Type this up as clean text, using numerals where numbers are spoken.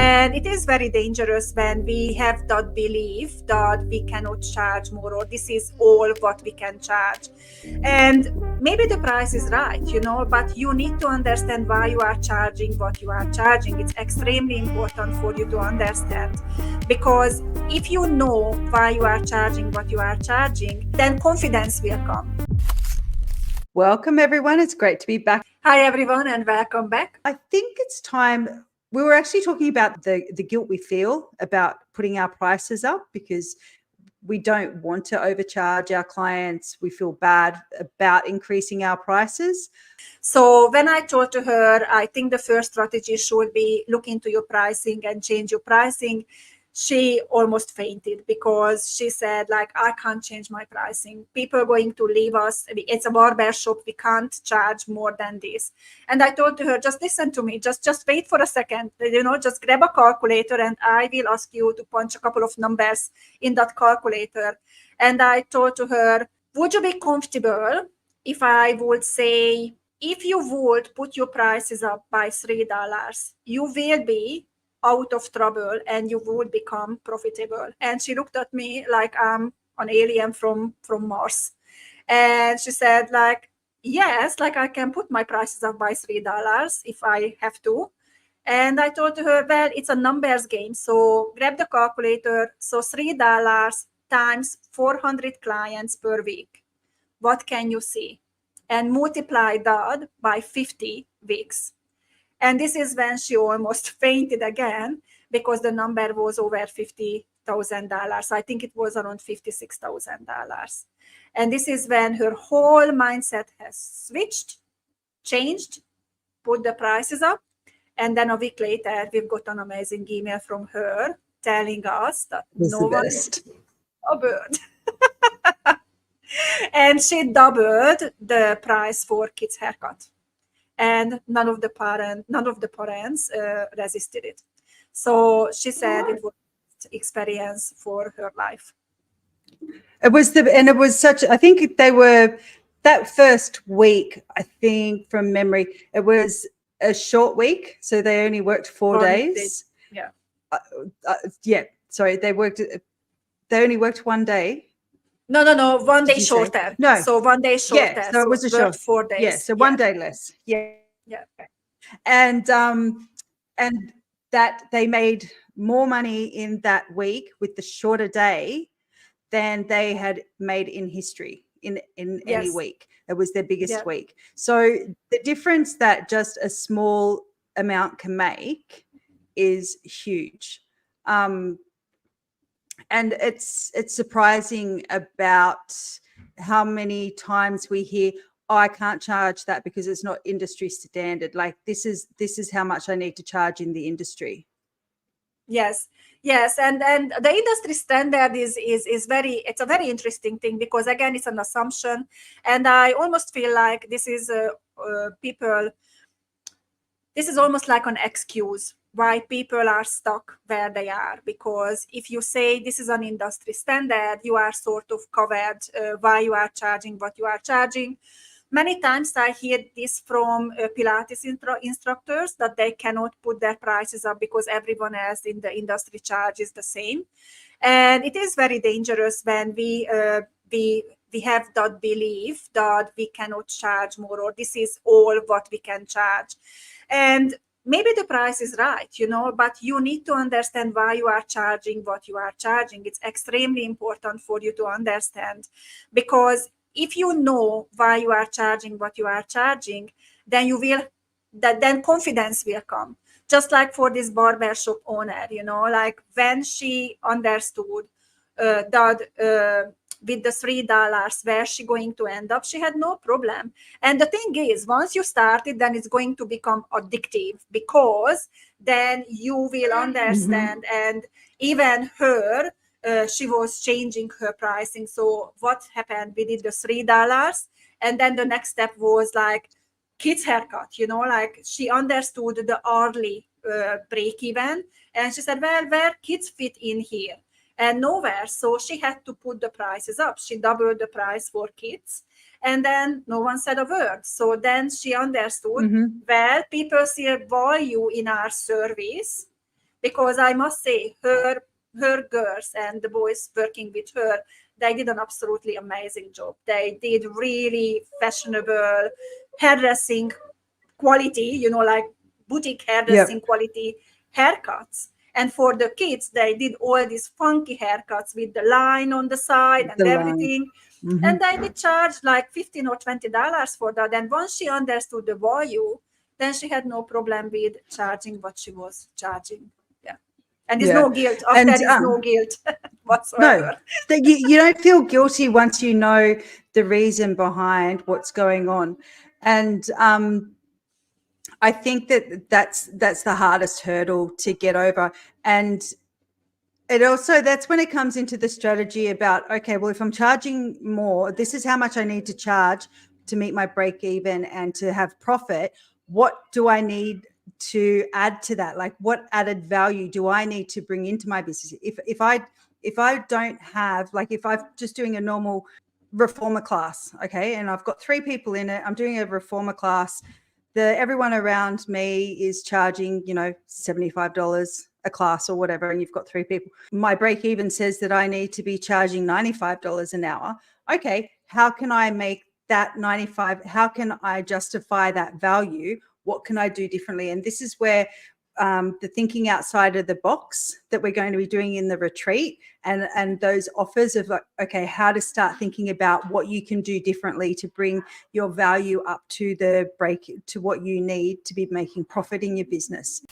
And it is very dangerous when we have that belief that we cannot charge more, or this is all what we can charge. And maybe the price is right, but you need to understand why you are charging what you are charging. It's extremely important for you to understand, because if you know why you are charging what you are charging, then confidence will come. Welcome, everyone. It's great to be back. Hi, everyone, and welcome back. I think it's time. We were actually talking about the guilt we feel about putting our prices up because we don't want to overcharge our clients. We feel bad about increasing our prices. So when I told to her, I think the first strategy should be look into your pricing and change your pricing, she almost fainted because she said, like, I can't change my pricing. People are going to leave us. It's a barbershop. We can't charge more than this. And I told to her, just listen to me. Just wait for a second. Just grab a calculator and I will ask you to punch a couple of numbers in that calculator. And I told to her, would you be comfortable if I would say, if you would put your prices up by $3, you will be out of trouble and you would become profitable. And she looked at me like I'm an alien from Mars. And she said, like, yes, like I can put my prices up by $3 if I have to. And I told her, well, it's a numbers game. So grab the calculator. So $3 times 400 clients per week. What can you see? And multiply that by 50 weeks. And this is when she almost fainted again because the number was over $50,000. I think it was around $56,000. And this is when her whole mindset has switched, changed, put the prices up. And then a week later, we've got an amazing email from her telling us that no one is a bird. And she doubled the price for kids' haircut. And none of the parents resisted it. So she said it was an experience for her life. It was such, I think they were, that first week, I think from memory, it was a short week. So they only worked 4 days. Yeah. Sorry, they only worked 1 day. No, 1 day shorter. No. So 1 day shorter. Yeah, so it was a short 4 days. Yeah, so 1 day less. Yeah. Yeah. And that they made more money in that week with the shorter day than they had made in history in any week. It was their biggest week. So the difference that just a small amount can make is huge. And it's surprising about how many times we hear, oh, I can't charge that because it's not industry standard. Like this is how much I need to charge in the industry. Yes. And the industry standard is it's a very interesting thing because again, it's an assumption. And I almost feel like this is this is almost like an excuse why people are stuck where they are, because if you say this is an industry standard, you are sort of covered why you are charging what you are charging. Many times I hear this from Pilates instructors that they cannot put their prices up because everyone else in the industry charges the same. And it is very dangerous when we have that belief that we cannot charge more, or this is all what we can charge. And maybe the price is right, but you need to understand why you are charging what you are charging. It's extremely important for you to understand, because if you know why you are charging what you are charging, then then confidence will come. Just like for this barbershop owner, like when she understood that with the $3, where she going to end up, she had no problem. And the thing is, once you start it, then it's going to become addictive, because then you will understand. And even her, she was changing her pricing. So what happened? We did the $3, and then the next step was like kids haircut, like she understood the hourly break even, and she said, well, where kids fit in here? And nowhere. So she had to put the prices up. She doubled the price for kids, and then no one said a word. So then she understood, well, people see a value in our service, because I must say her girls and the boys working with her, they did an absolutely amazing job. They did really fashionable hairdressing quality, like boutique hairdressing quality haircuts. And for the kids, they did all these funky haircuts with the line on the side and everything. Mm-hmm. And they did charge like $15 or $20 for that. And once she understood the value, then she had no problem with charging what she was charging. Yeah. And there's no guilt. After there is no guilt whatsoever. No, you don't feel guilty once you know the reason behind what's going on. And I think that's the hardest hurdle to get over. And it also, that's when it comes into the strategy about, okay, well, if I'm charging more, this is how much I need to charge to meet my break even and to have profit. What do I need to add to that? Like, what added value do I need to bring into my business? If I don't have, like, if I'm just doing a normal reformer class, okay, and I've got 3 people in it, I'm doing a reformer class, everyone around me is charging, $75 a class or whatever, and you've got 3 people. My break even says that I need to be charging $95 an hour. Okay, how can I make that 95? How can I justify that value? What can I do differently? And this is where the thinking outside of the box that we're going to be doing in the retreat, and those offers of, like, okay, how to start thinking about what you can do differently to bring your value up to what you need to be making profit in your business.